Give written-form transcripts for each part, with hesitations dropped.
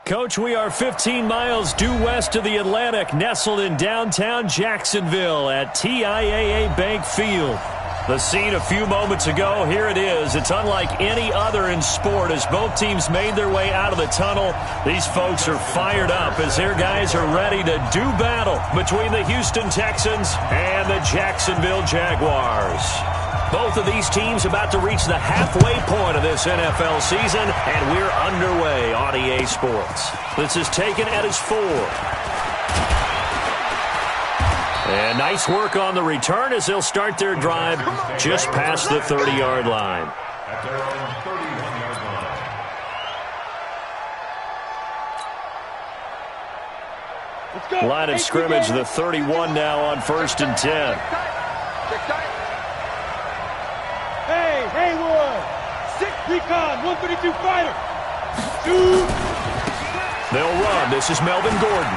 Coach, we are 15 miles due west of the Atlantic, nestled in downtown Jacksonville at TIAA Bank Field. The scene a few moments ago, here it is. It's unlike any other in sport as both teams made their way out of the tunnel. These folks are fired up as their guys are ready to do battle between the Houston Texans and the Jacksonville Jaguars. Both of these teams about to reach the halfway point of this NFL season, and we're underway on EA Sports. This is taken at his 4. And nice work on the return as they'll start their drive just past the 30-yard line. At their own 31-yard line. Line of scrimmage, the 31 now on 1st and 10. Hey, Haywood! 6 recon, 132 fighter. Shoot! They'll run. This is Melvin Gordon.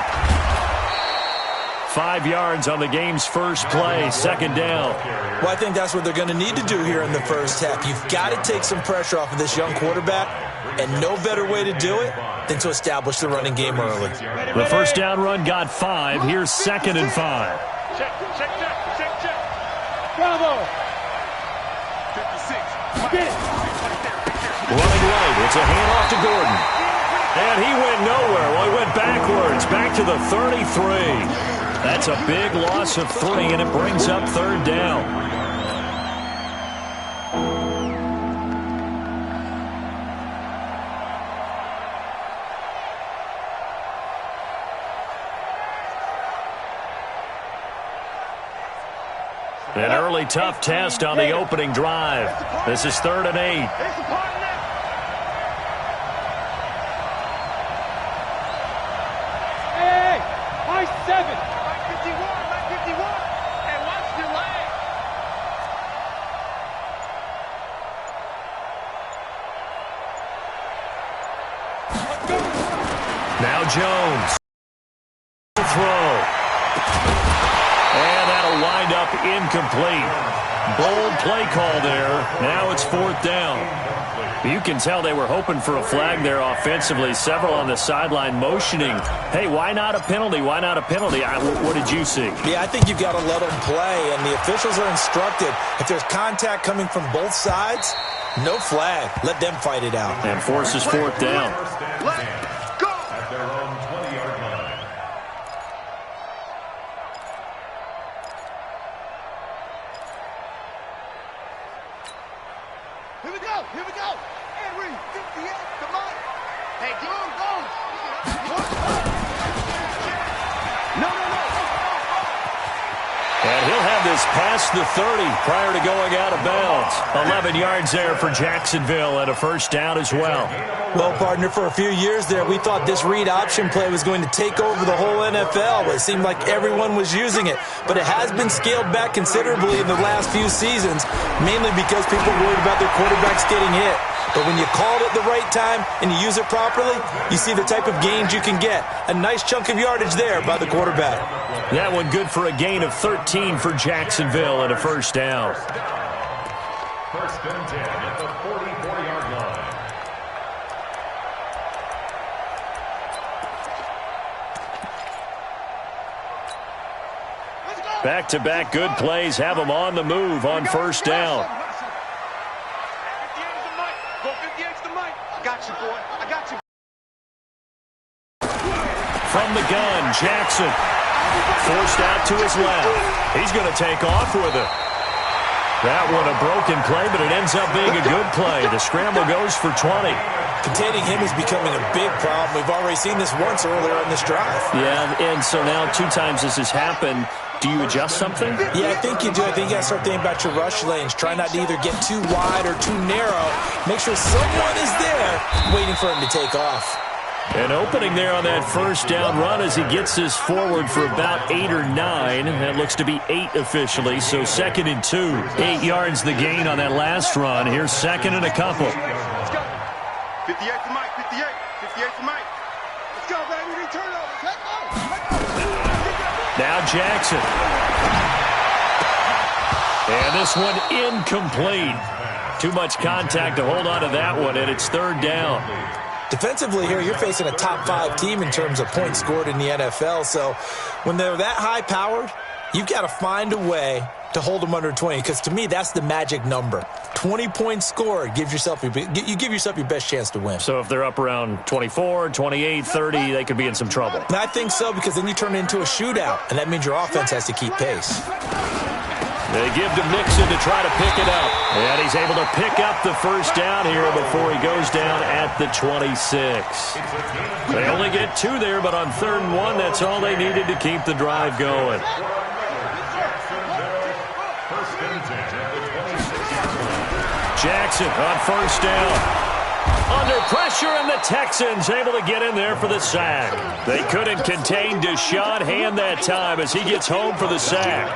5 yards on the game's first play, 2nd down. Well, I think that's what they're going to need to do here in the first half. You've got to take some pressure off of this young quarterback, and no better way to do it than to establish the running game early. The first down run got 5. Here's 2nd and 5. Check. Bravo! 56. Get it! Running right. It's a handoff to Gordon. And he went nowhere. Well, he went backwards, back to the 33. That's a big loss of 3, and it brings up 3rd down. An early tough test on the opening drive. This is 3rd and 8. Hey! High 7! Now Jones. Throw. And that'll wind up incomplete. Bold play call there. Now it's 4th down. You can tell they were hoping for a flag there offensively. Several on the sideline motioning. Hey, why not a penalty? Why not a penalty? What did you see? Yeah, I think you've got to let them play, and the officials are instructed. If there's contact coming from both sides, no flag. Let them fight it out. And forces 4th down. At their own 20-yard line. Here we go! Henry, 58, come on! Hey, go! No! And he'll have this past the 30 prior to going out of bounds. 11 yards there for Jacksonville and a 1st down as well. Well, partner, for a few years there, we thought this read option play was going to take over the whole NFL. It seemed like everyone was using it. But it has been scaled back considerably in the last few seasons, mainly because people are worried about their quarterbacks getting hit. But when you call it at the right time and you use it properly, you see the type of gains you can get. A nice chunk of yardage there by the quarterback. That one good for a gain of 13 for Jacksonville and a 1st down. 1st and 10 at the 44-yard line. Back-to-back good plays have them on the move on 1st down. From the gun, Jackson. Forced out to his left. He's going to take off with it. That one a broken play, but it ends up being a good play. The scramble goes for 20. Containing him is becoming a big problem. We've already seen this once earlier in this drive. Yeah, and so now 2 times this has happened. Do you adjust something? Yeah, I think you do. I think you got to start thinking about your rush lanes. Try not to either get too wide or too narrow. Make sure someone is there waiting for him to take off. An opening there on that 1st down run as he gets this forward for about 8 or 9. That looks to be 8 officially, so 2nd and 2. 8 yards the gain on that last run. Here's 2nd and a couple. Let's go. 58 to Mike, 58 to Mike. Let's go, baby. Return over. Let's go. Now Jackson. And this one incomplete. Too much contact to hold on to that one, and it's 3rd down. Defensively here, you're facing a top 5 team in terms of points scored in the NFL. So when they're that high-powered, you've got to find a way to hold them under 20, because to me, that's the magic number. 20 points scored, you give yourself your best chance to win. So if they're up around 24, 28, 30, they could be in some trouble. And I think so, because then you turn it into a shootout, and that means your offense has to keep pace. They give to Mixon to try to pick it up. And he's able to pick up the first down here before he goes down at the 26. They only get 2 there, but on 3rd and 1, that's all they needed to keep the drive going. Jackson on first down. Under pressure, and the Texans able to get in there for the sack. They couldn't contain Deshaun Hand that time as he gets home for the sack.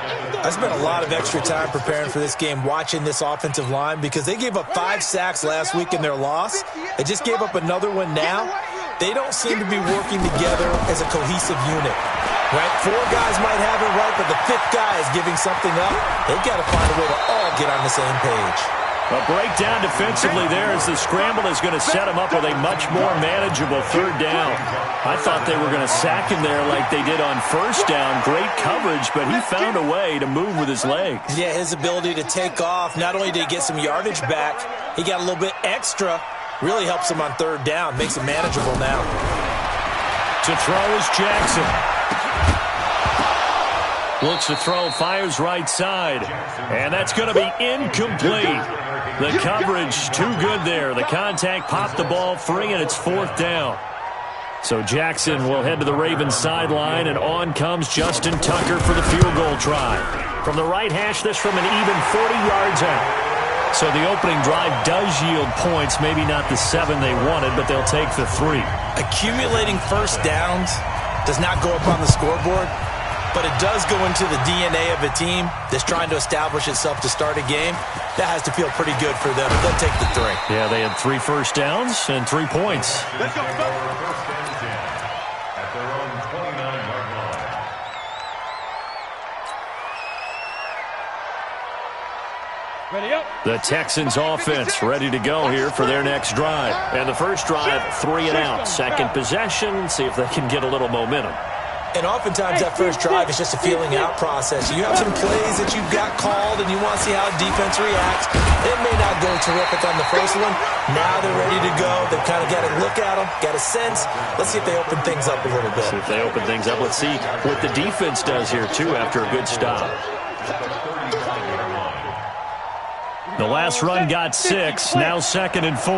I spent a lot of extra time preparing for this game watching this offensive line because they gave up 5 sacks last week in their loss. They just gave up another one now. They don't seem to be working together as a cohesive unit. Right? 4 guys might have it right, but the 5th guy is giving something up. They've got to find a way to all get on the same page. A breakdown defensively there as the scramble is going to set him up with a much more manageable 3rd down. I thought they were going to sack him there like they did on first down. Great coverage, but he found a way to move with his legs. Yeah, his ability to take off, not only did he get some yardage back, he got a little bit extra. Really helps him on 3rd down, makes it manageable now. To throw is Jackson. Looks to throw, fires right side. And that's going to be incomplete. The coverage too good there. The contact popped the ball free, and it's 4th down. So Jackson will head to the Ravens sideline, and on comes Justin Tucker for the field goal try. From the right hash, this from an even 40 yards out. So the opening drive does yield points, maybe not the 7 they wanted, but they'll take the 3. Accumulating first downs does not go up on the scoreboard, but it does go into the DNA of a team that's trying to establish itself to start a game. That has to feel pretty good for them. They'll take the 3. Yeah, they had 3 first downs and 3 points. Let's go. First and 10 at their own 29-yard line. Ready up. The Texans offense ready to go here for their next drive. And the first drive, 3 and out. Second possession, see if they can get a little momentum. And oftentimes that first drive is just a feeling out process. You have some plays that you've got called and you want to see how defense reacts. It may not go terrific on the first one. Now they're ready to go. They've kind of got to look at them, got a sense. Let's see if they open things up a little bit. See if they open things up. Let's see what the defense does here, too, after a good stop. The last run got 6. Now 2nd and 4.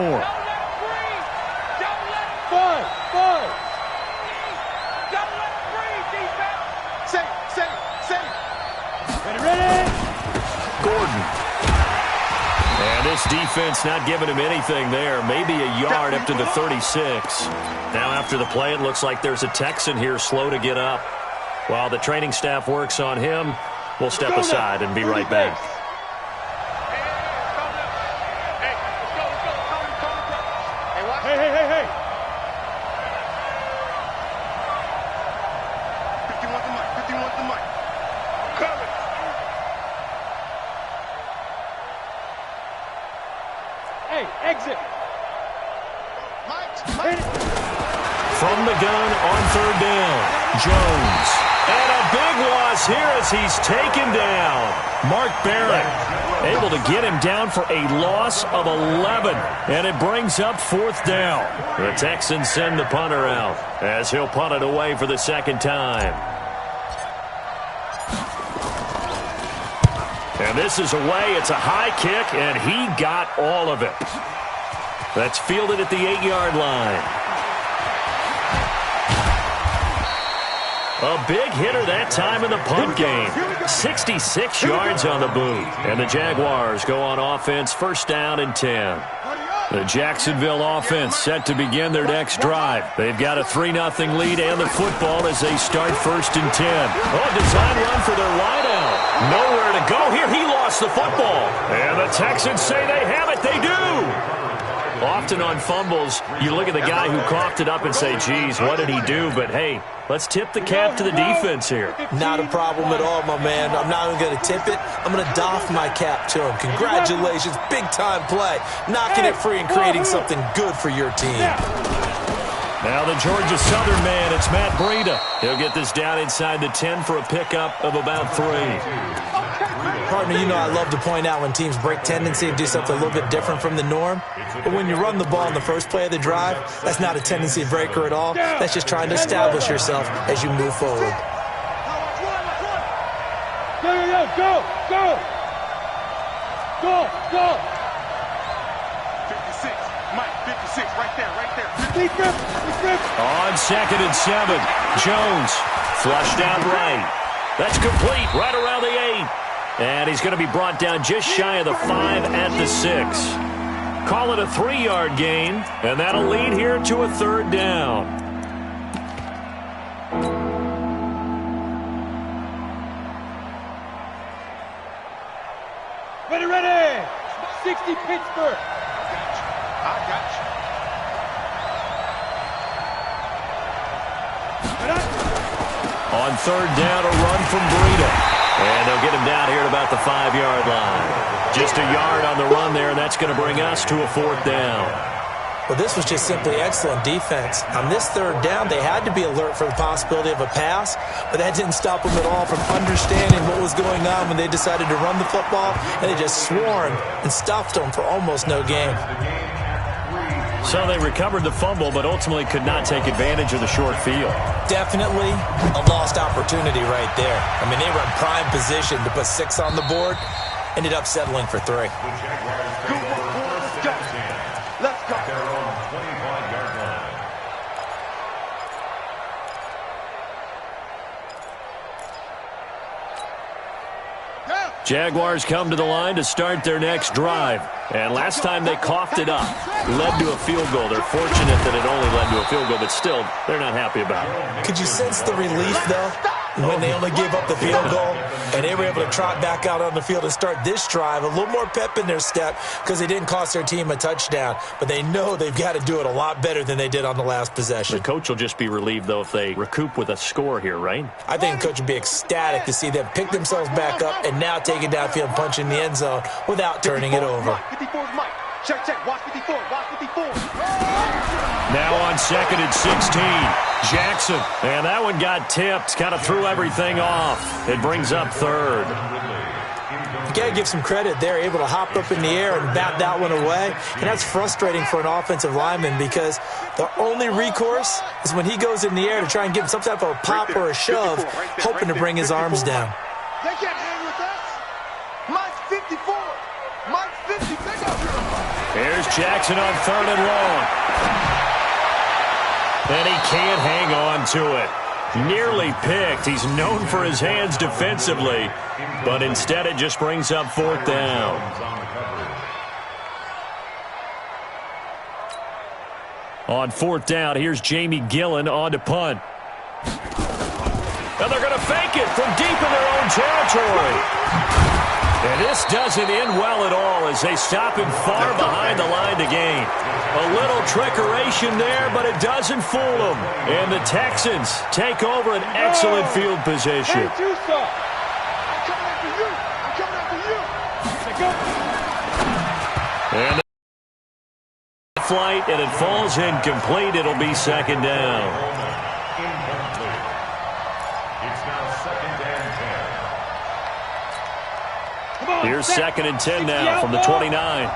Gordon. And this defense not giving him anything there. Maybe a yard up to the 36. Now after the play, it looks like there's a Texan here slow to get up. While the training staff works on him, we'll step aside and be right back. Hey. 51 to Mike. Cover. Hey, exit. From the gun on 3rd down, Jones. And a big loss here as he's taken down. Mark Barrett able to get him down for a loss of 11. And it brings up 4th down. The Texans send the punter out as he'll punt it away for the 2nd time. And this is away. It's a high kick, and he got all of it. That's fielded at the 8-yard line. A big hitter that time in the punt game. 66 yards on the boot. And the Jaguars go on offense, 1st down and 10. The Jacksonville offense set to begin their next drive. They've got a 3-0 lead and the football as they start 1st and 10. Oh, design run for their wideout. Nowhere to go here. He lost the football. And the Texans say they have it. They do. Often on fumbles, you look at the guy who coughed it up and say, geez, what did he do? But, hey, let's tip the cap to the defense here. Not a problem at all, my man. I'm not even going to tip it. I'm going to doff my cap to him. Congratulations. Big-time play. Knocking it free and creating something good for your team. Now the Georgia Southern man, it's Matt Breida. He'll get this down inside the 10 for a pickup of about 3. Partner, you know I love to point out when teams break tendency and do something a little bit different from the norm. But when you run the ball in the first play of the drive, that's not a tendency breaker at all. That's just trying to establish yourself as you move forward. Go! 56, Mike, 56, right there. On 2nd and 7, Jones flushed out right. That's complete right around the 8. And he's going to be brought down just shy of the 5 at the 6. Call it a 3-yard gain, and that'll lead here to a 3rd down. Ready! 60 Pittsburgh. I got you. On 3rd down, a run from Breida. And they'll get him down here at about the 5-yard line. Just a yard on the run there, and that's going to bring us to a 4th down. Well, this was just simply excellent defense. On this 3rd down, they had to be alert for the possibility of a pass, but that didn't stop them at all from understanding what was going on when they decided to run the football, and they just swarmed and stuffed them for almost no gain. So they recovered the fumble, but ultimately could not take advantage of the short field. Definitely a lost opportunity right there. I mean, they were in prime position to put 6 on the board, ended up settling for 3. Let's go. Their own 25-yard line. Jaguars come to the line to start their next drive. And last time they coughed it up, led to a field goal. They're fortunate that it only led to a field goal, but still, they're not happy about it. Could you sense the relief, though, when they only gave up the field goal and they were able to trot back out on the field and start this drive? A little more pep in their step because they didn't cost their team a touchdown, but they know they've got to do it a lot better than they did on the last possession. The coach will just be relieved, though, if they recoup with a score here, right? I think the coach would be ecstatic to see them pick themselves back up and now take it downfield and punch in the end zone without turning it over. 54 is Mike. Check. Watch 54. Now on 2nd and 16, Jackson. And that one got tipped, kind of threw everything off. It brings up 3rd. You got to give some credit. They're able to hop up in the air and bat that one away. And that's frustrating for an offensive lineman because the only recourse is when he goes in the air to try and give him some type of a pop or a shove, hoping to bring his arms down. They can't hang with us. Mike's 54. Mike's 50. Pick up. Here's Jackson on 3rd and long. And he can't hang on to it. Nearly picked. He's known for his hands defensively, but instead it just brings up 4th down. On 4th down, here's Jamie Gillen on to punt. And they're going to fake it from deep in their own territory. And this doesn't end well at all as they stop him far behind the line to gain. A little trickeration there, but it doesn't fool them. And the Texans take over an excellent field position. I'm coming after you. And the flight, and it falls incomplete. It'll be 2nd down. It's now 2nd and 10. Here's 2nd and 10 now from the 29.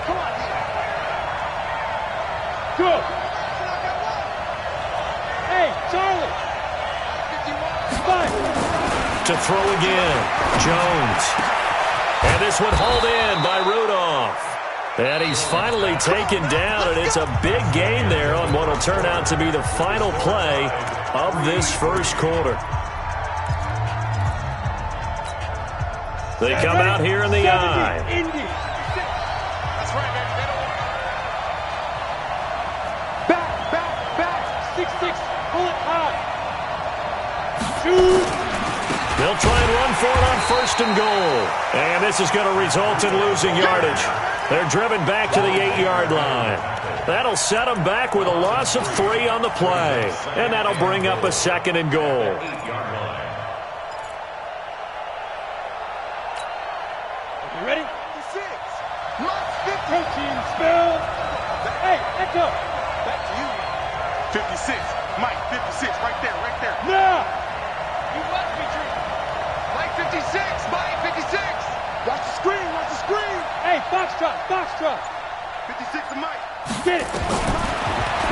Come on. Go. Hey, Charlie. 5. To throw again, Jones. And this one hauled in by Rudolph. And he's finally taken down, and it's a big gain there on what will turn out to be the final play of this first quarter. They come out here in the eye. Back. 6-6. Pull it high. Shoot. They'll try and run for it on 1st and goal. And this is going to result in losing yardage. They're driven back to the 8-yard line. That'll set them back with a loss of 3 on the play. And that'll bring up a 2nd and goal. You ready? 6. Protein spell. Hey, Echo. Back to you. 56. Mike, 56. Right there, right there. Now! You watch me, Drew. Mike, 56. Mike, 56. Watch the screen, watch the screen. Hey, foxtrot, foxtrot. 56 to Mike. Get it.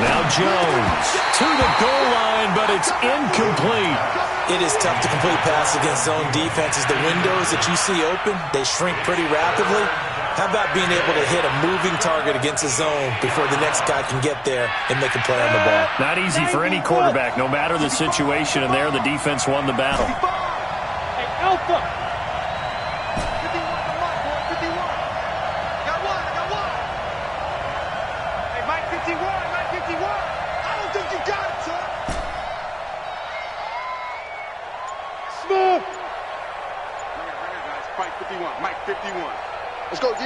Now Jones to the goal line, but it's incomplete. It is tough to complete passes against zone defenses. The windows that you see open, they shrink pretty rapidly. How about being able to hit a moving target against a zone before the next guy can get there and make a play on the ball? Not easy for any quarterback, no matter the situation, and there the defense won the battle. Hey, Alpha. 51 to Mike, boy, 51. I got one. Hey, Mike, 51, Mike, 51. I don't think you got it, son. Smooth. Right here, guys. Mike, 51, Mike, 51. Let's go, D.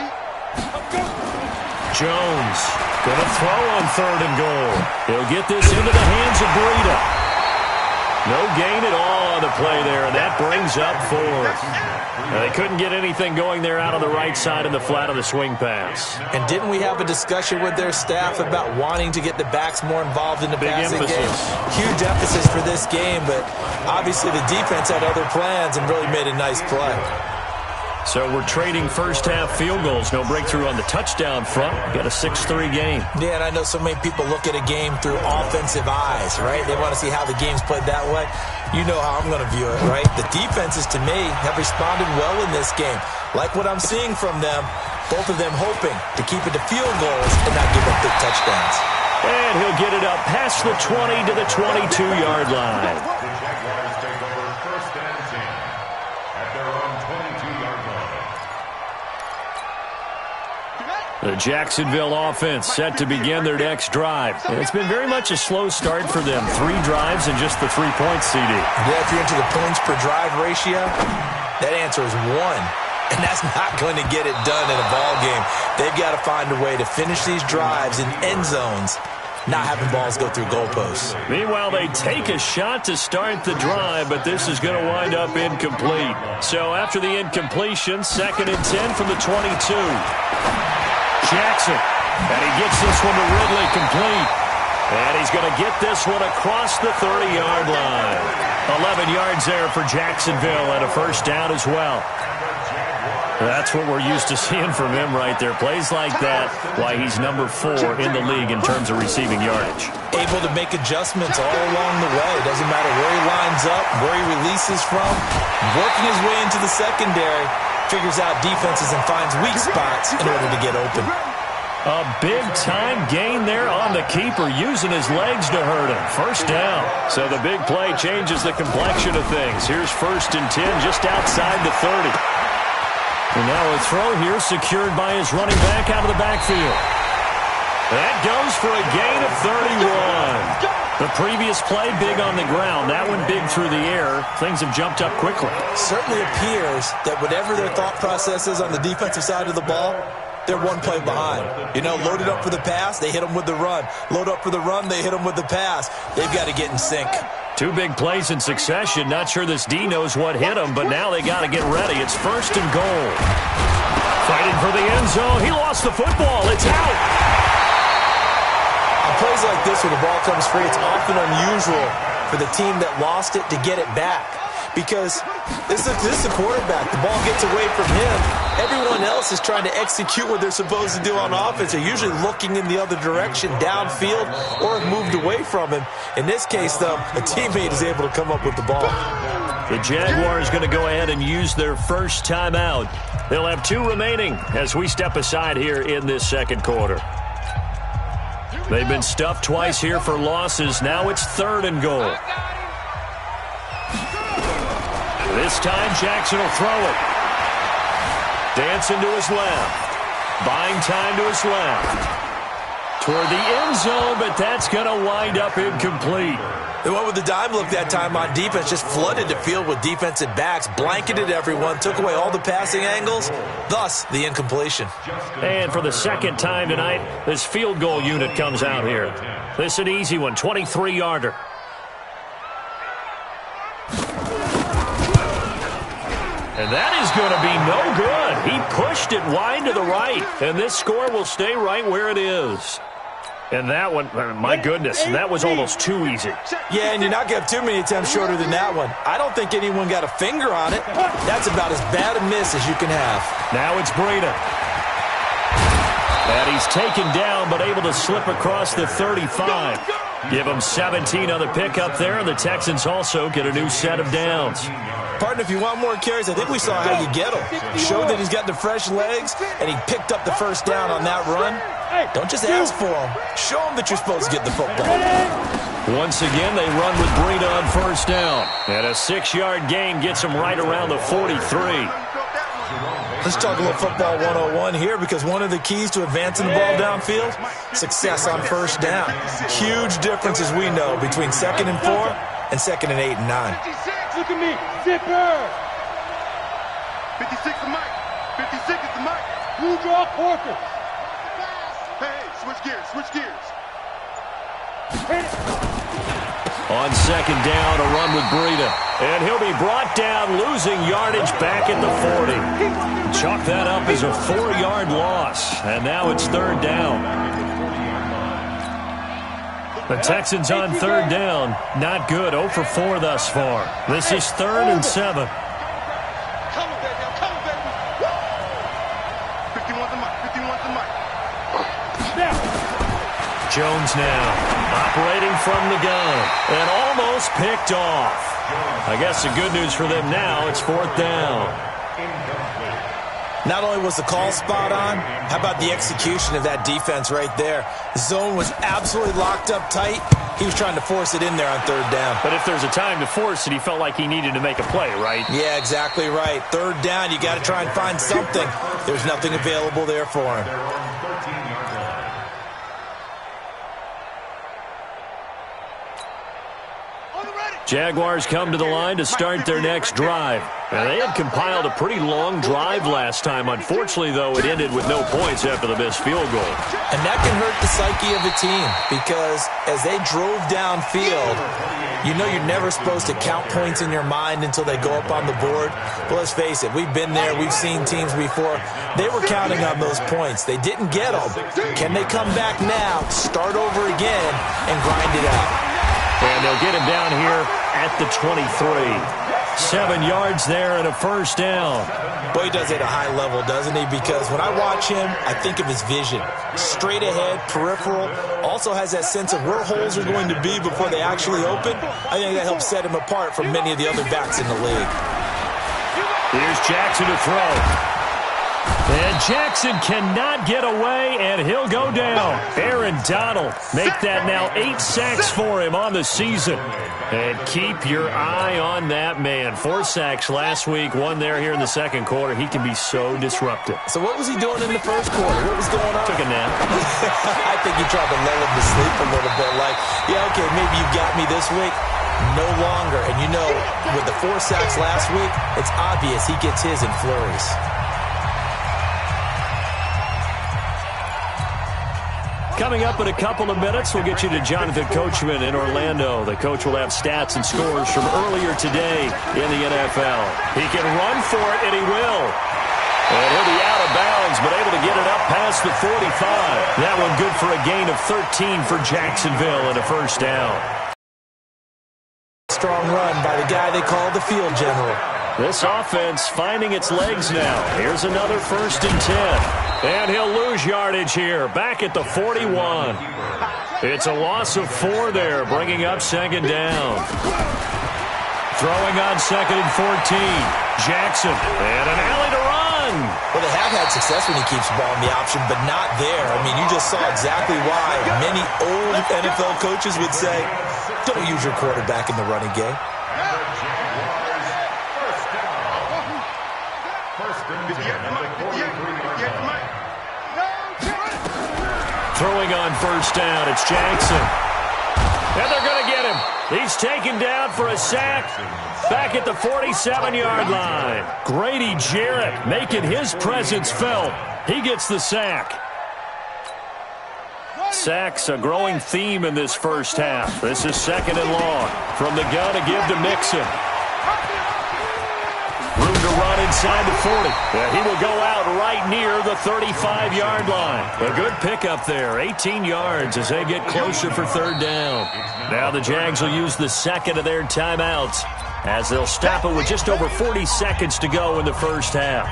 Jones gonna throw on 3rd and goal. He'll get this into the hands of Breida. No gain at all on the play there, and that brings up 4th. They couldn't get anything going there out on the right side in the flat of the swing pass. And didn't we have a discussion with their staff about wanting to get the backs more involved in the passing game? Huge emphasis for this game, but obviously the defense had other plans and really made a nice play. So we're trading first-half field goals. No breakthrough on the touchdown front. Got a 6-3 game. Yeah, and I know so many people look at a game through offensive eyes, right? They want to see how the game's played that way. You know how I'm going to view it, right? The defenses, to me, have responded well in this game. Like what I'm seeing from them, both of them hoping to keep it to field goals and not give up big touchdowns. And he'll get it up past the 20 to the 22-yard line. The Jaguars take over 1st and 10 at their own 22-yard line. The Jacksonville offense set to begin their next drive. And it's been very much a slow start for them. 3 drives and just the 3 points, CD. Yeah, if you're into the points per drive ratio, that answer is 1. And that's not going to get it done in a ball game. They've got to find a way to finish these drives in end zones, not having balls go through goalposts. Meanwhile, they take a shot to start the drive, but this is going to wind up incomplete. So after the incompletion, 2nd and 10 from the 22. Jackson, and he gets this one to Ridley complete. And he's going to get this one across the 30-yard line. 11 yards there for Jacksonville and a first down as well. That's what we're used to seeing from him right there. Plays like that, why he's number 4 in the league in terms of receiving yardage. Able to make adjustments all along the way. Doesn't matter where he lines up, where he releases from. Working his way into the secondary, figures out defenses and finds weak spots in order to get open. A big-time gain there on the keeper, using his legs to hurt him. First down. So the big play changes the complexion of things. Here's 1st and 10 just outside the 30. And now a throw here secured by his running back out of the backfield. That goes for a gain of 31. The previous play, big on the ground. That one big through the air. Things have jumped up quickly. Certainly appears that whatever their thought process is on the defensive side of the ball, they're one play behind. You know, loaded up for the pass, they hit them with the run. Load up for the run, they hit them with the pass. They've got to get in sync. 2 big plays in succession. Not sure this D knows what hit him, but now they got to get ready. It's 1st and goal. Fighting for the end zone. He lost the football. It's out. On plays like this where the ball comes free, it's often unusual for the team that lost it to get it back. Because this is a quarterback. The ball gets away from him. Everyone else is trying to execute what they're supposed to do on offense. They're usually looking in the other direction, downfield, or have moved away from him. In this case, though, a teammate is able to come up with the ball. The Jaguars going to go ahead and use their first timeout. They'll have 2 remaining as we step aside here in this second quarter. They've been stuffed twice here for losses. Now it's 3rd and goal. This time, Jackson will throw it. Dancing to his left. Buying time to his left. Toward the end zone, but that's going to wind up incomplete. They went with the dime look that time on defense, just flooded the field with defensive backs, blanketed everyone, took away all the passing angles, thus the incompletion. And for the 2nd time tonight, this field goal unit comes out here. This is an easy one, 23-yarder. And that is going to be no good. He pushed it wide to the right, and this score will stay right where it is. And that one, my goodness, that was almost too easy. Yeah, and you're not going to have too many attempts shorter than that one. I don't think anyone got a finger on it. That's about as bad a miss as you can have. Now it's Breida. And he's taken down, but able to slip across the 35. Give him 17 on the pickup there, and the Texans also get a new set of downs. Partner, if you want more carries, I think we saw how you get them. Showed that he's got the fresh legs, and he picked up the first down on that run. Don't just ask for him. Show him that you're supposed to get the football. Once again, they run with Breida on first down. And a 6-yard gain gets him right around the 43. Let's talk a little football 101 here, because one of the keys to advancing the ball downfield, success on first down. Huge difference, as we know, between 2nd and 4 and 2nd and 8 and 9. Look at me, zipper. 56 the mic. 56 is the mic. You draw Porter. Hey, switch gears, switch gears. On second down, a run with Breida. And he'll be brought down, losing yardage back at the 40. Chalk that up as a 4-yard loss. And now it's third down. The Texans on third down. Not good. 0 for 4 thus far. This is 3rd and 7. Come on, baby. Come on, baby. 51's the mic. 51's the mic. Jones now operating from the gun and almost picked off. I guess the good news for them now, it's 4th down. Not only was the call spot on, how about the execution of that defense right there? The zone was absolutely locked up tight. He was trying to force it in there on third down. But if there's a time to force it, he felt like he needed to make a play, right? Yeah, exactly right. Third down, you got to try and find something. There's nothing available there for him. Jaguars come to the line to start their next drive. Now, they had compiled a pretty long drive last time. Unfortunately, though, it ended with no points after the missed field goal. And that can hurt the psyche of a team, because as they drove downfield, you know you're never supposed to count points in your mind until they go up on the board. But let's face it, we've been there. We've seen teams before. They were counting on those points. They didn't get them. Can they come back now, start over again, and grind it out? And they'll get him down here at the 23. 7 yards there and a first down. Boy, he does it at a high level, doesn't he? Because when I watch him, I think of his vision. Straight ahead, peripheral. Also has that sense of where holes are going to be before they actually open. I think that helps set him apart from many of the other backs in the league. Here's Jackson to throw. And Jackson cannot get away, and he'll go down. Aaron Donald make that now 8 sacks for him on the season. And keep your eye on that man. 4 sacks last week, 1 there here in the second quarter. He can be so disruptive. So what was he doing in the first quarter? What was going on? Took a nap. I think he tried to lull him to sleep a little bit. Like, yeah, okay, maybe you got me this week. No longer. And you know, with the 4 sacks last week, it's obvious he gets his in flurries. Coming up in a couple of minutes, we'll get you to Jonathan Coachman in Orlando. The coach will have stats and scores from earlier today in the NFL. He can run for it, and he will. And he'll be out of bounds, but able to get it up past the 45. That one good for a gain of 13 for Jacksonville and a first down. Strong run by the guy they call the field general. This offense finding its legs now. Here's another 1st and 10. And he'll lose yardage here, back at the 41. It's a loss of 4 there, bringing up 2nd down. Throwing on 2nd and 14. Jackson, and an alley to run. Well, they have had success when he keeps the ball in the option, but not there. I mean, you just saw exactly why many old NFL coaches would say, don't use your quarterback in the running game. Throwing on first down, it's Jackson. And they're going to get him. He's taken down for a sack back at the 47-yard line. Grady Jarrett making his presence felt. He gets the sack. Sacks a growing theme in this first half. This is 2nd and long. From the gun to give to Mixon. Room to run inside the 40. He will go out right near the 35-yard line. A good pickup there. 18 yards as they get closer for third down. Now the Jags will use the second of their timeouts as they'll stop it with just over 40 seconds to go in the first half.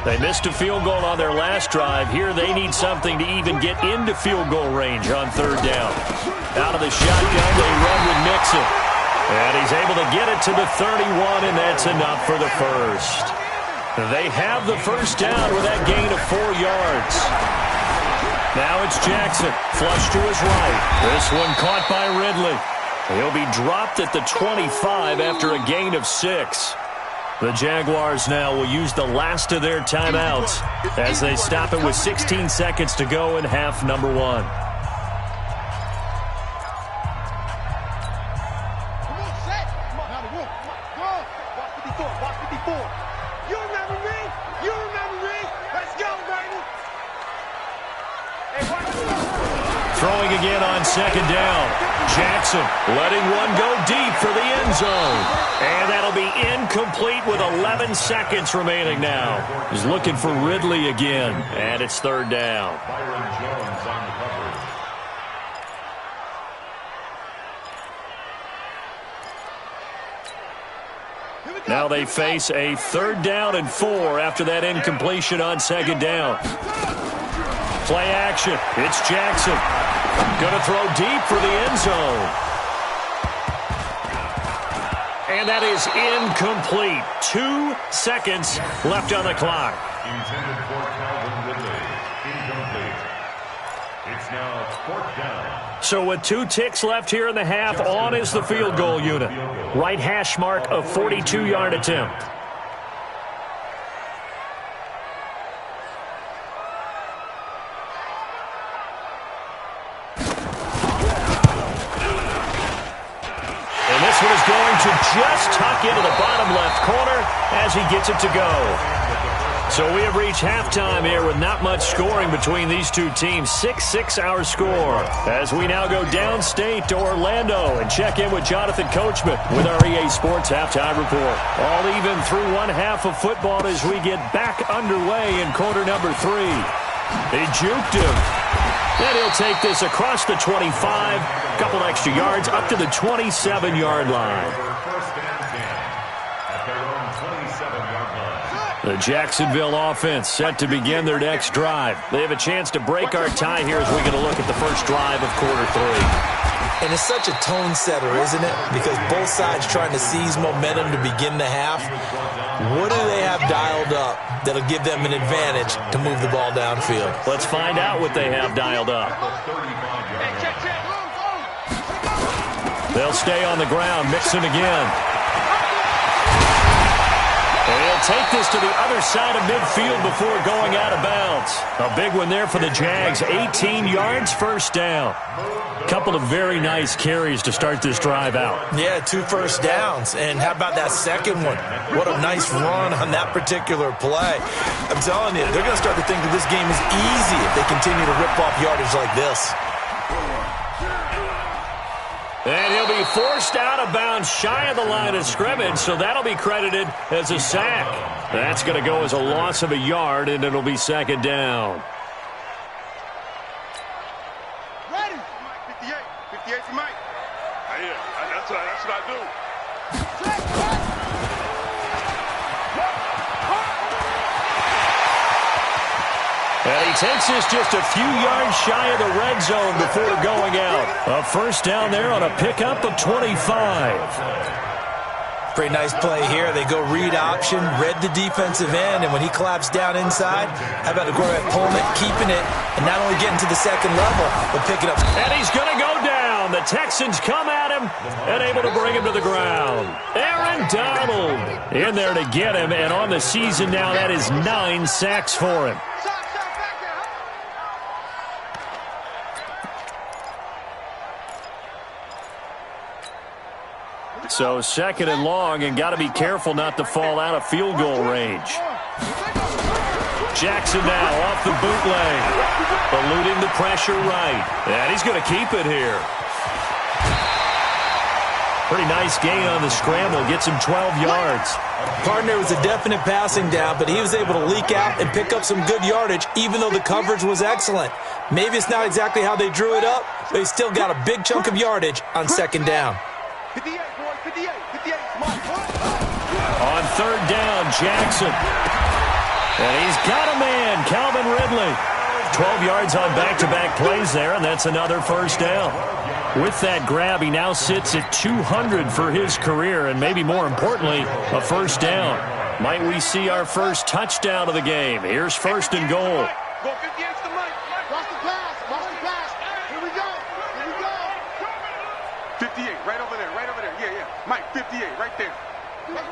They missed a field goal on their last drive. Here they need something to even get into field goal range on third down. Out of the shotgun, they run with Mixon. And he's able to get it to the 31, and that's enough for the first. They have the first down with that gain of 4 yards. Now it's Jackson, flush to his right. This one caught by Ridley. He'll be dropped at the 25 after a gain of 6. The Jaguars now will use the last of their timeouts as they stop it with 16 seconds to go in half number 1. Come on, set. Come on, out of room. Come on, watch 54, watch 54. You remember me? You remember me? Let's go, baby. Hey, Throwing again on second down. Jackson letting one go deep for the end zone. And that'll be incomplete with 11 seconds remaining now. He's looking for Ridley again. And it's third down. Now they face a 3rd down and 4 after that incompletion on second down. Play action. It's Jackson. Going to throw deep for the end zone. And that is incomplete. 2 seconds left on the clock. Intended for Calvin Ridley. Incomplete. It's now 4th down. So with 2 ticks left here in the half, on is the field goal unit. Right hash mark, a 42-yard attempt. This one is going to just tuck into the bottom left corner as he gets it to go. So we have reached halftime here with not much scoring between these two teams. 6-6 our score as we now go downstate to Orlando and check in with Jonathan Coachman with our EA Sports Halftime Report. All even through one half of football as we get back underway in quarter number 3. They juked him. Then he'll take this across the 25, a couple extra yards, up to the 27-yard line. The Jacksonville offense set to begin their next drive. They have a chance to break our tie here as we get a look at the first drive of quarter 3. And it's such a tone setter, isn't it? Because both sides trying to seize momentum to begin the half. What do they have dialed up that'll give them an advantage to move the ball downfield? Let's find out what they have dialed up. They'll stay on the ground. Mixon again. And he'll take this to the other side of midfield before going out of bounds. A big one there for the Jags. 18 yards, first down. Couple of very nice carries to start this drive out. Yeah, 2 first downs. And how about that second one? What a nice run on that particular play. I'm telling you, they're going to start to think that this game is easy if they continue to rip off yardage like this. And he'll be forced out of bounds shy of the line of scrimmage, so that'll be credited as a sack. That's going to go as a loss of a yard, and it'll be second down. Ready? 58 for Mike. Yeah, that's what I do. And he takes this just a few yards shy of the red zone before going out. A first down there on a pickup of 25. Pretty nice play here. They go read option, read the defensive end, and when he claps down inside, how about the quarterback pulling it, keeping it, and not only getting to the second level, but picking up. And he's going to go down. The Texans come at him and able to bring him to the ground. Aaron Donald in there to get him, and on the season now, that is 9 sacks for him. So second and long, and got to be careful not to fall out of field goal range. Jackson now off the bootleg. Eluding the pressure right. And he's going to keep it here. Pretty nice gain on the scramble. Gets him 12 yards. Partner was a definite passing down, but he was able to leak out and pick up some good yardage, even though the coverage was excellent. Maybe it's not exactly how they drew it up, but he still got a big chunk of yardage on second down. 58, boy, 58, 58. Come on. On third down, Jackson. And he's got a man, Calvin Ridley. 12 yards on back-to-back plays there, and that's another first down. With that grab, he now sits at 200 for his career, and maybe more importantly, a first down. Might we see our first touchdown of the game? Here's first and goal. Go 58 to Mike. Watch the pass. Watch the pass. Here we go. Here we go. 58, right over there, right over there. Yeah, yeah. Mike, 58, right there. Run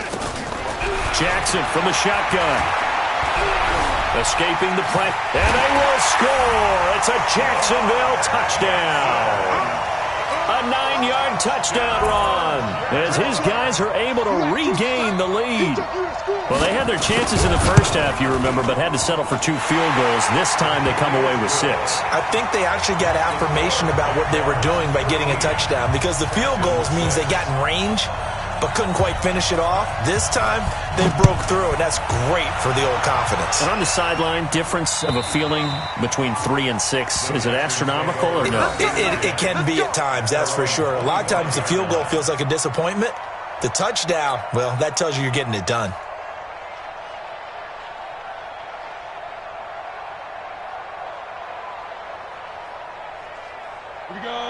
it. Jackson from the shotgun. Escaping the press, and they will score. It's a Jacksonville touchdown. A 9-yard touchdown run as his guys are able to regain the lead. Well, they had their chances in the first half, you remember, but had to settle for 2 field goals. This time they come away with 6. I think they actually got affirmation about what they were doing by getting a touchdown, because the field goals means they got in range but couldn't quite finish it off. This time, they broke through, and that's great for the old confidence. And on the sideline, difference of a feeling between 3 and 6, is it astronomical or no? It can be at times, that's for sure. A lot of times the field goal feels like a disappointment. The touchdown, well, that tells you you're getting it done.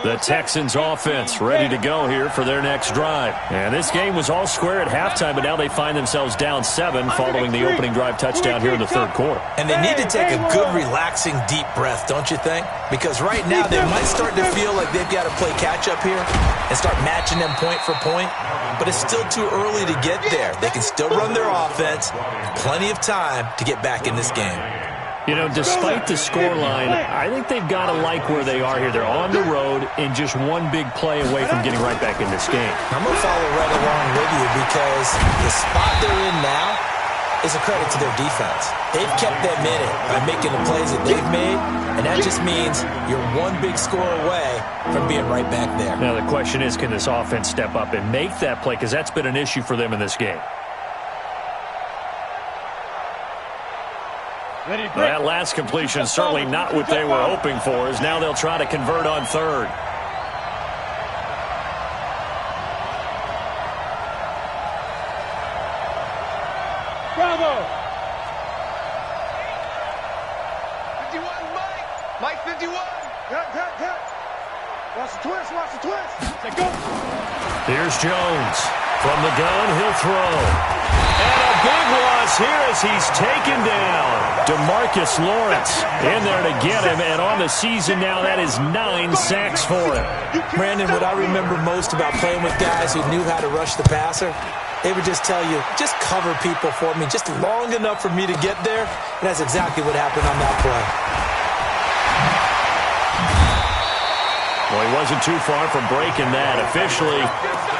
The Texans offense ready to go here for their next drive. And this game was all square at halftime, but now they find themselves down 7 following the opening drive touchdown here in the third quarter. And they need to take a good, relaxing, deep breath, don't you think? Because right now they might start to feel like they've got to play catch-up here and start matching them point for point. But it's still too early to get there. They can still run their offense. Plenty of time to get back in this game. You know, despite the scoreline, I think they've got to like where they are here. They're on the road and just one big play away from getting right back in this game. I'm going to follow right along with you because the spot they're in now is a credit to their defense. They've kept them in it by making the plays that they've made, and that just means you're one big score away from being right back there. Now, the question is, can this offense step up and make that play? Because that's been an issue for them in this game. Well, that last completion is certainly not what they were hoping for, as now they'll try to convert on third. Bravo! 51, Mike. Mike, 51. Cut. Watch the twist. Watch the twist. Let go. Here's Jones. From the gun, he'll throw. And a big loss here as he's taken down. DeMarcus Lawrence in there to get him, and on the season now, that is 9 sacks for him. Brandon, what I remember most about playing with guys who knew how to rush the passer, they would just tell you, just cover people for me, just long enough for me to get there, and that's exactly what happened on that play. Well, he wasn't too far from breaking that. Officially,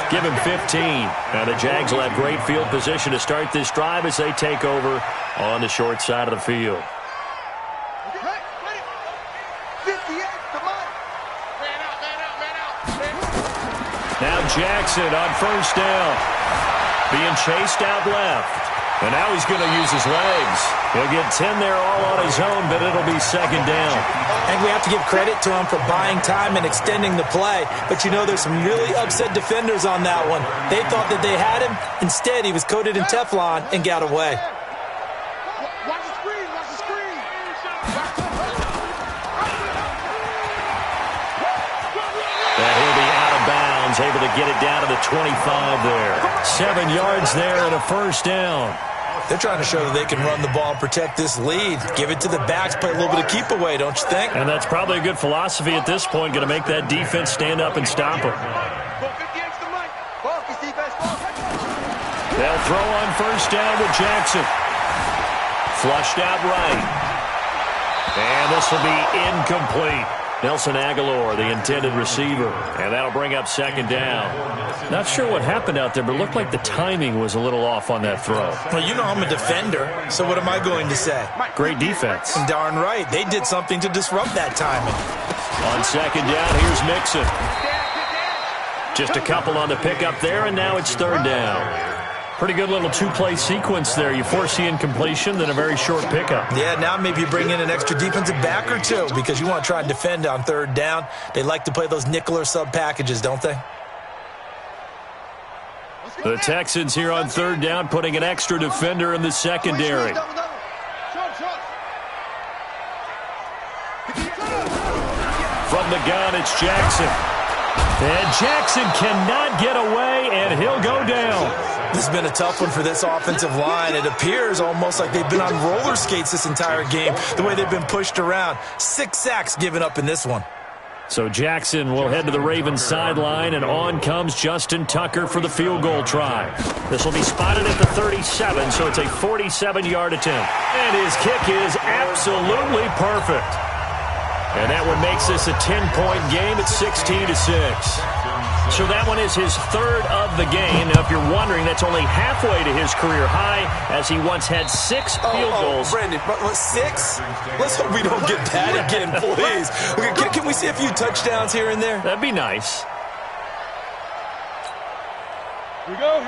give him 15. Now the Jags will have great field position to start this drive as they take over on the short side of the field. Ready. 58, come on. Man out. Now Jackson on first down. Being chased out left. And now he's going to use his legs. He'll get 10 there all on his own, but it'll be second down. And we have to give credit to him for buying time and extending the play. But, you know, there's some really upset defenders on that one. They thought that they had him. Instead, he was coated in Teflon and got away. Watch the screen. And he'll be out of bounds, able to get it down to the 25 there. 7 yards there and a first down. They're trying to show that they can run the ball and protect this lead. Give it to the backs, play a little bit of keep away, don't you think? And that's probably a good philosophy at this point, going to make that defense stand up and stop him. They'll throw on first down with Jackson. Flushed out right. And this will be incomplete. Nelson Aguilar, the intended receiver. And that'll bring up second down. Not sure what happened out there, but it looked like the timing was a little off on that throw. Well, you know I'm a defender, so what am I going to say? Great defense. Darn right. They did something to disrupt that timing. On second down, here's Mixon. Just a couple on the pickup there, and now it's third down. Pretty good little two-play sequence there. You force the incompletion, then a very short pickup. Yeah, now maybe you bring in an extra defensive back or two because you want to try and defend on third down. They like to play those nickel or sub packages, don't they? The Texans here on third down putting an extra defender in the secondary. From the gun, it's Jackson. And Jackson cannot get away, and he'll go down. This has been a tough one for this offensive line. It appears almost like they've been on roller skates this entire game, the way they've been pushed around. 6 sacks given up in this one. So Jackson will head to the Ravens sideline, and on comes Justin Tucker for the field goal try. This will be spotted at the 37, so it's a 47-yard attempt. And his kick is absolutely perfect. And that one makes this a 10-point game at 16-6. So that one is his third of the game. Now, if you're wondering, that's only halfway to his career high, as he once had 6 field goals. Brandon, 6? Let's hope we don't get that again, please. Can we see a few touchdowns here and there? That'd be nice.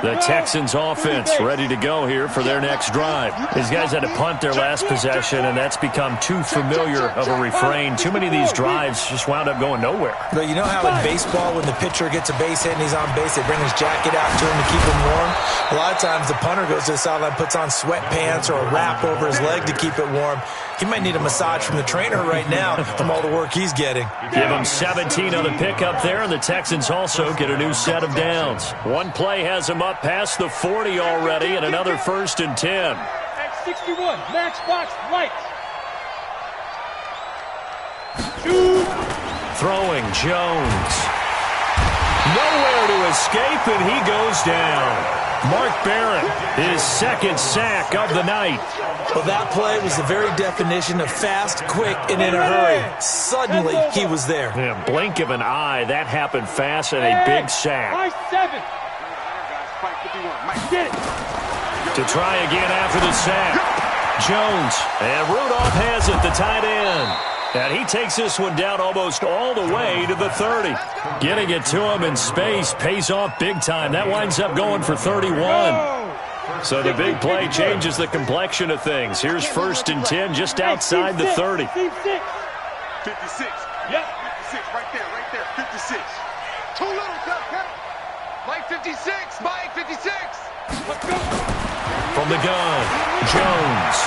The Texans offense ready to go here for their next drive. These guys had to punt their last possession, and that's become too familiar of a refrain. Too many of these drives just wound up going nowhere. But you know how in baseball, when the pitcher gets a base hit and he's on base, they bring his jacket out to him to keep him warm? A lot of times the punter goes to the sideline, puts on sweatpants or a wrap over his leg to keep it warm. He might need a massage from the trainer right now from all the work he's getting. Give him 17 on the pickup there, and the Texans also get a new set of downs. One play has him up past the 40 already, and another 1st and 10. At 61, max box, lights. Shoot. Throwing Jones. Nowhere to escape, and he goes down. Mark Barrett, his 2nd sack of the night. Well, that play was the very definition of fast, quick, and in a hurry. Suddenly, he was there. Yeah, blink of an eye, that happened fast, and a big sack. To try again after the sack. Jones, and Rudolph has it, the tight end. And he takes this one down almost all the way to the 30. Getting it to him in space pays off big time. That winds up going for 31. So the big play changes the complexion of things. Here's 1st and 10 just outside the 30. 56. Yep. 56, right there, 56. Too little, count. Mike 56, Mike 56. Let's go. From the gun, Jones.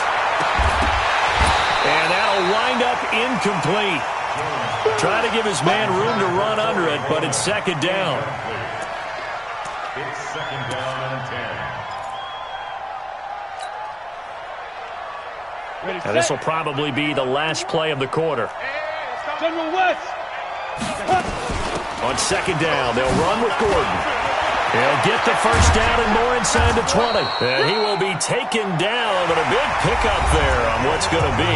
And that'll wind up incomplete. Try to give his man room to run under it, but it's 2nd down. It's 2nd down and 10. And this will probably be the last play of the quarter. General West. On 2nd down, they'll run with Gordon. He'll get the 1st down and more inside the 20. And he will be taken down, but a big pickup there on what's going to be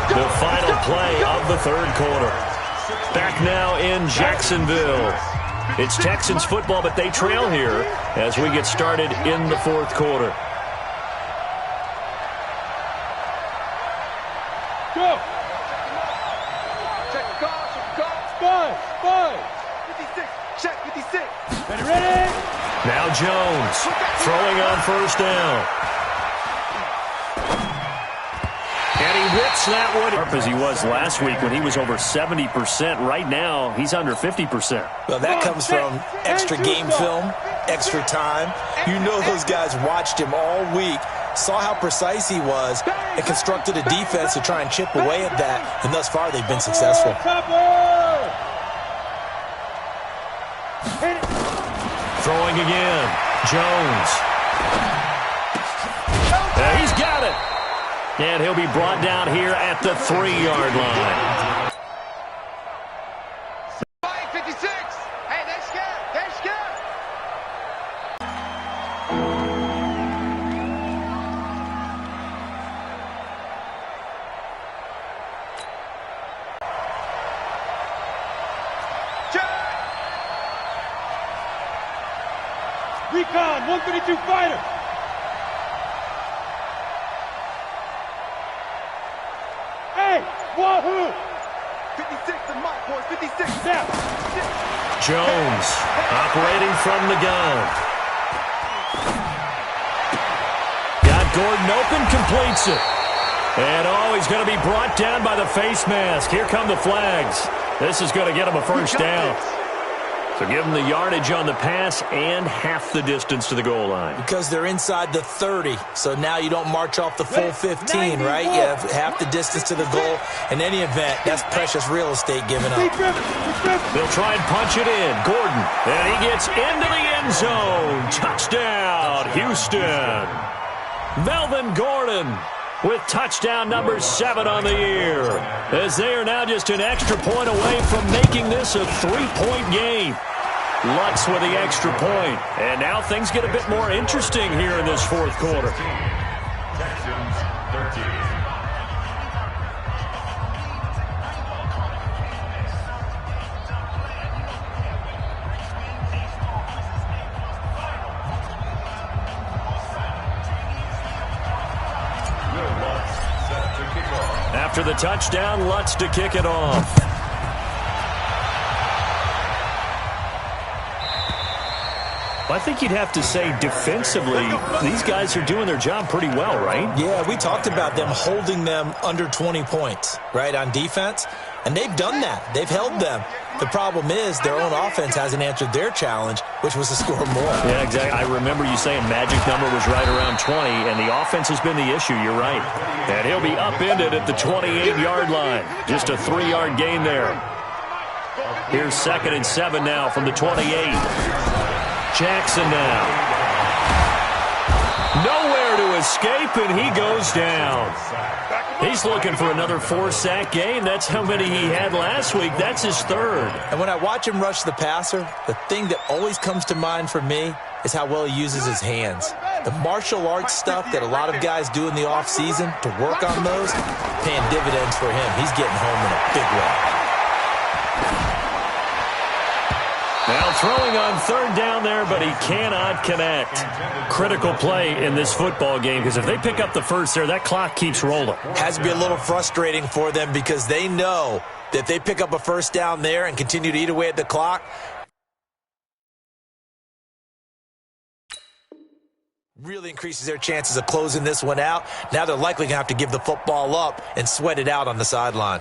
the final play of the 3rd quarter. Back now in Jacksonville. It's Texans football, but they trail here as we get started in the 4th quarter. Go. Check the car. Five. 56, check 56. Ready? Now Jones throwing on 1st down. And he whips that one up as he was last week when he was over 70%. Right now, he's under 50%. Well, that comes from extra game film, extra time. You know those guys watched him all week, saw how precise he was, and constructed a defense to try and chip away at that. And thus far, they've been successful. Throwing again. Jones. And he's got it. And he'll be brought down here at the 3-yard line. 56. Hey, they're scared. They're scared. Recon, 132 fighter. Hey, wahoo! 56 to Mike, boys. 56. Snap. Jones operating from the gun. Got Gordon open, completes it. And he's going to be brought down by the face mask. Here come the flags. This is going to get him a first down. So give them the yardage on the pass and half the distance to the goal line. Because they're inside the 30, so now you don't march off the full 15, right? You have half the distance to the goal. In any event, that's precious real estate given up. They'll try and punch it in. Gordon, and he gets into the end zone. Touchdown, Houston. Melvin Gordon with touchdown number 7 on the year, as they are now just an extra point away from making this a 3-point game. Lutz with the extra point, and now things get a bit more interesting here in this fourth quarter. Texans 13. After the touchdown, Lutz to kick it off. I think you'd have to say defensively, these guys are doing their job pretty well, right? Yeah, we talked about them holding them under 20 points, right, on defense. And they've done that. They've held them. The problem is their own offense hasn't answered their challenge, which was to score more. Yeah, exactly. I remember you saying magic number was right around 20, and the offense has been the issue. You're right. And he'll be upended at the 28-yard line. Just a 3-yard gain there. Here's 2nd and 7 now from the 28. Jackson now. Nowhere to escape, and he goes down. He's looking for another 4-sack game. That's how many he had last week. That's his 3rd. And when I watch him rush the passer, the thing that always comes to mind for me is how well he uses his hands. The martial arts stuff that a lot of guys do in the offseason to work on those, paying dividends for him. He's getting home in a big way. Now throwing on 3rd down there, but he cannot connect. Critical play in this football game, because if they pick up the first there, that clock keeps rolling. Has to be a little frustrating for them because they know that if they pick up a first down there and continue to eat away at the clock, really increases their chances of closing this one out. Now they're likely going to have to give the football up and sweat it out on the sideline.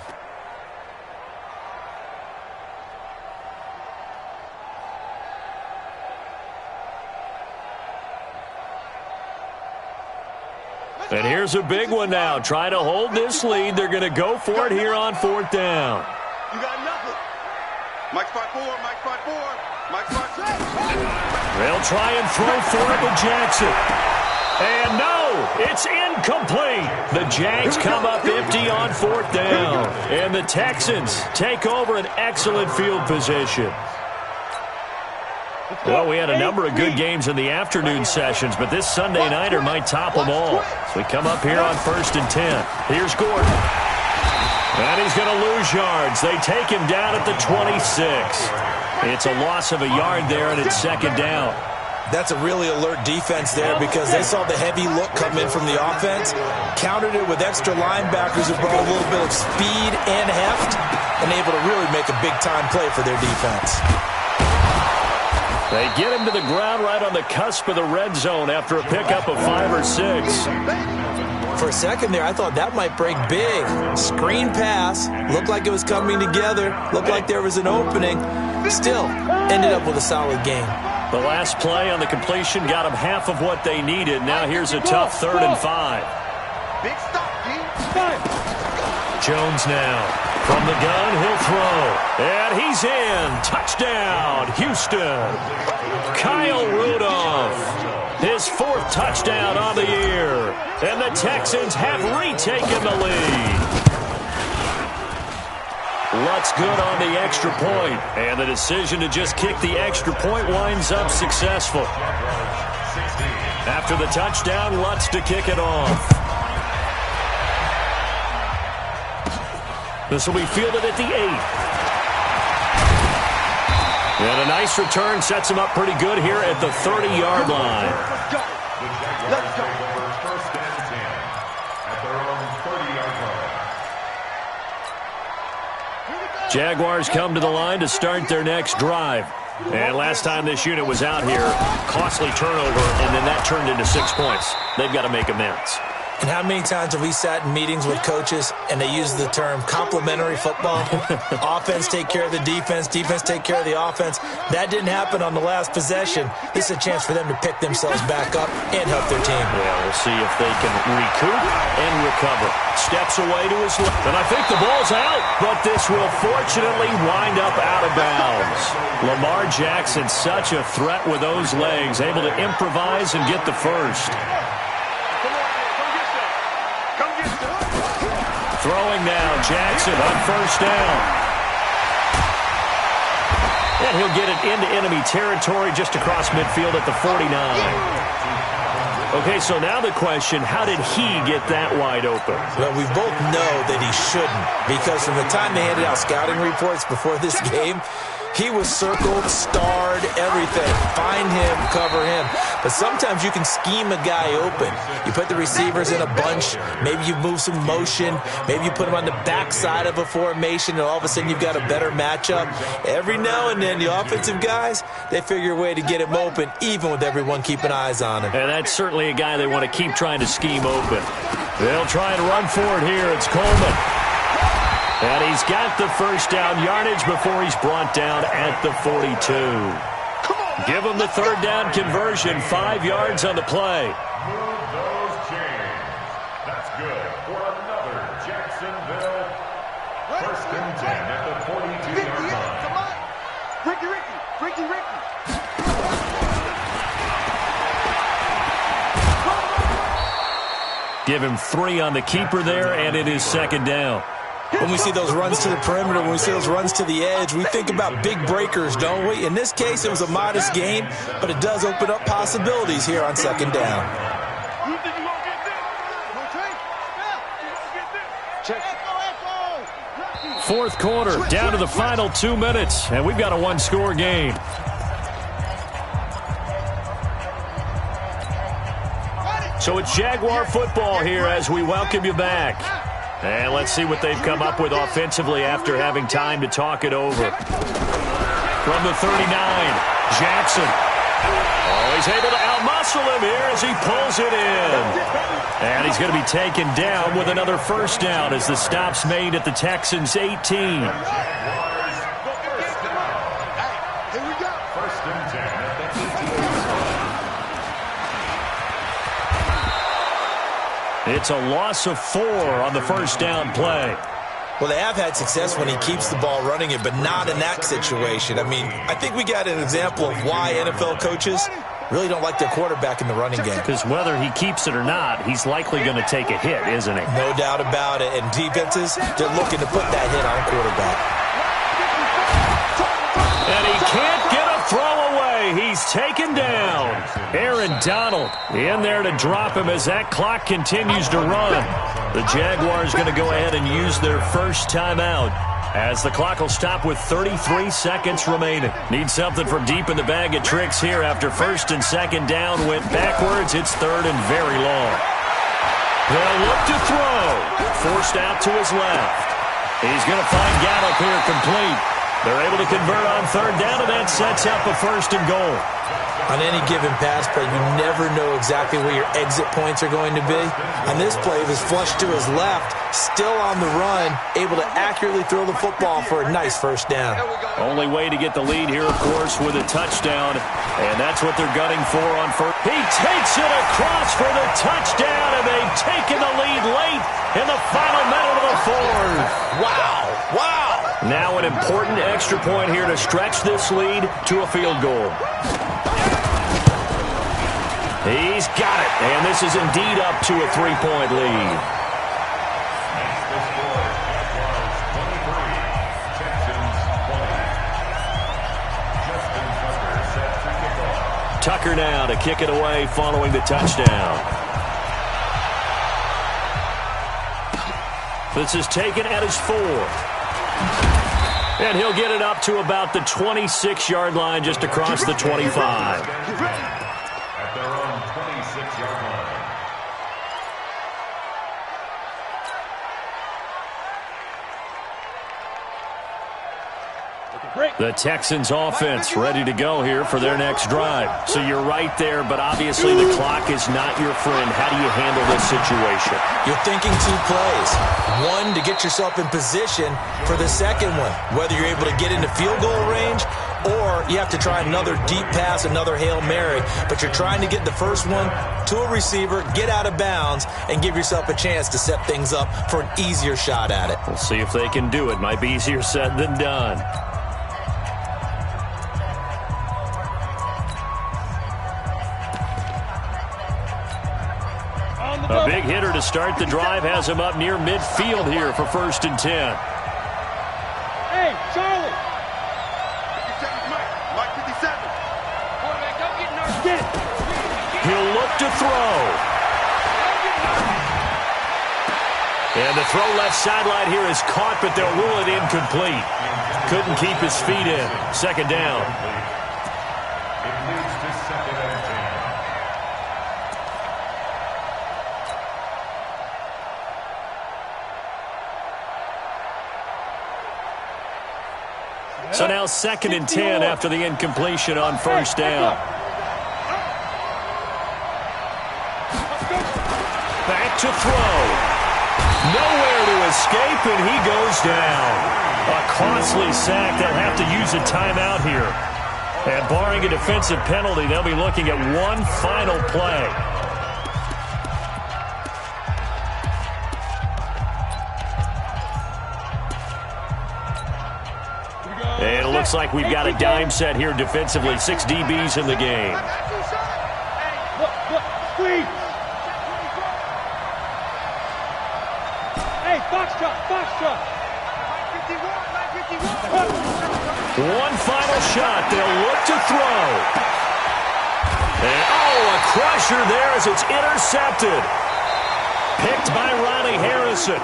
And here's a big one now. Trying to hold this lead. They're going to go for it here on 4th down. You got nothing. Mike spot 4, Mike spot 4, Mike spot 6. They'll try and throw for it with Jackson. And no, it's incomplete. The Jags come up empty on 4th down. And the Texans take over an excellent field position. Well, we had a number of good games in the afternoon sessions, but this Sunday nighter might top them all. So we come up here on 1st and 10. Here's Gordon. And he's going to lose yards. They take him down at the 26. It's a loss of a yard there, and it's 2nd down. That's a really alert defense there because they saw the heavy look come in from the offense, countered it with extra linebackers who brought a little bit of speed and heft, and able to really make a big-time play for their defense. They get him to the ground right on the cusp of the red zone after a pickup of 5 or 6. For a second there, I thought that might break big. Screen pass, looked like it was coming together, looked like there was an opening. Still, ended up with a solid game. The last play on the completion got them half of what they needed. Now here's a tough 3rd and 5. Big stop, D. Jones now. From the gun, he'll throw. And he's in. Touchdown, Houston. Kyle Rudolph. His 4th touchdown on the year. And the Texans have retaken the lead. Lutz good on the extra point. And the decision to just kick the extra point winds up successful. After the touchdown, Lutz to kick it off. This will be fielded at the 8. And a nice return sets him up pretty good here at the 30-yard line. Let's go. Let's go. First and 10 at their own 30-yard line. Jaguars come to the line to start their next drive. And last time this unit was out here, costly turnover, and then that turned into 6 points. They've got to make amends. And how many times have we sat in meetings with coaches and they use the term complementary football? Offense take care of the defense, defense take care of the offense. That didn't happen on the last possession. This is a chance for them to pick themselves back up and help their team. Yeah, we'll see if they can recoup and recover. Steps away to his left, and I think the ball's out, but this will fortunately wind up out of bounds. Lamar Jackson, such a threat with those legs, able to improvise and get the first. Throwing now, Jackson on first down. And he'll get it into enemy territory just across midfield at the 49. Okay, so now the question, how did he get that wide open? Well, we both know that he shouldn't, because from the time they handed out scouting reports before this game, he was circled, starred, everything. Find him, cover him. But sometimes you can scheme a guy open. You put the receivers in a bunch. Maybe you move some motion. Maybe you put him on the backside of a formation, and all of a sudden you've got a better matchup. Every now and then, the offensive guys, they figure a way to get him open, even with everyone keeping eyes on him. And that's certainly a guy they want to keep trying to scheme open. They'll try and run for it here. It's Coleman. And he's got the first down yardage before he's brought down at the 42. Give him the third down conversion, 5 yards on the play. Move those chains. That's good for another Jacksonville. First and 10 at the 42-yard line. Come on. Ricky. Give him 3 on the keeper there, and it is second down. When we see those runs to the perimeter, when we see those runs to the edge, we think about big breakers, don't we? In this case, it was a modest gain, but it does open up possibilities here on second down. You think you're going to get this? Fourth quarter, down to the final 2 minutes, and we've got a one-score game. So it's Jaguar football here as we welcome you back. And let's see what they've come up with offensively after having time to talk it over. From the 39, Jackson. Oh, he's able to outmuscle him here as he pulls it in. And he's going to be taken down with another first down as the stop's made at the Texans' 18. Here we go. First and 10 at the 18. It's a loss of 4 on the first down play. Well, they have had success when he keeps the ball running it, but not in that situation. I mean, I think we got an example of why NFL coaches really don't like their quarterback in the running game. Because whether he keeps it or not, he's likely going to take a hit, isn't he? No doubt about it. And defenses, they're looking to put that hit on quarterback. And he can't get a throw away. He's taken down. Aaron Donald in there to drop him as that clock continues to run. The Jaguars going to go ahead and use their first timeout as the clock will stop with 33 seconds remaining. Need something from deep in the bag of tricks here after first and second down went backwards. It's third and very long. They'll look to throw. Forced out to his left. He's going to find Gallup here complete. They're able to convert on third down, and that sets up a first and goal. On any given pass play, you never know exactly where your exit points are going to be. On this play, it was flushed to his left, still on the run, able to accurately throw the football for a nice first down. Only way to get the lead here, of course, with a touchdown, and that's what they're gunning for on first. He takes it across for the touchdown, and they've taken the lead late in the final minute of the fourth. Wow. Now an important extra point here to stretch this lead to a field goal. He's got it, and this is indeed up to a 3-point lead. Tucker now to kick it away following the touchdown. This is taken at his 4. And he'll get it up to about the 26-yard line, just across the 25. At their own 26-yard line. The Texans offense ready to go here for their next drive. So you're right there, but obviously the clock is not your friend. How do you handle this situation? You're thinking two plays. One, to get yourself in position for the second one, whether you're able to get into field goal range or you have to try another deep pass, another Hail Mary, but you're trying to get the first one to a receiver, get out of bounds, and give yourself a chance to set things up for an easier shot at it. We'll see if they can do it. Might be easier said than done. A big hitter to start the drive has him up near midfield here for 1st and 10. Hey, Charlie. 57, Mike 57. Quarterback, don't get nervous. He'll look to throw. And the throw left sideline here is caught, but they'll rule it incomplete. Couldn't keep his feet in. 2nd down. It leads to 2nd and 10. So now 2nd and 10 after the incompletion on 1st down. Back to throw. Nowhere to escape, and he goes down. A costly sack. They'll have to use a timeout here. And barring a defensive penalty, they'll be looking at one final play. And it looks like we've got a dime set here defensively. 6 DBs in the game. Squeeze. Hey, Foxtrot. One final shot. They'll look to throw. And, a crusher there as it's intercepted. Picked by Ronnie Harrison.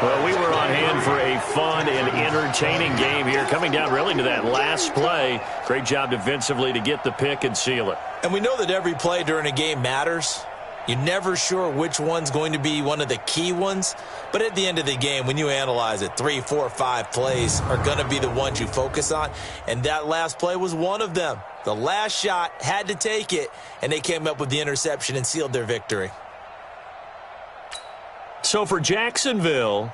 Well, we were on hand for a fun and entertaining game here, coming down really to that last play. Great job defensively to get the pick and seal it. And we know that every play during a game matters. You're never sure which one's going to be one of the key ones. But at the end of the game, when you analyze it, 3, 4, 5 plays are going to be the ones you focus on. And that last play was one of them. The last shot had to take it, and they came up with the interception and sealed their victory. So for Jacksonville,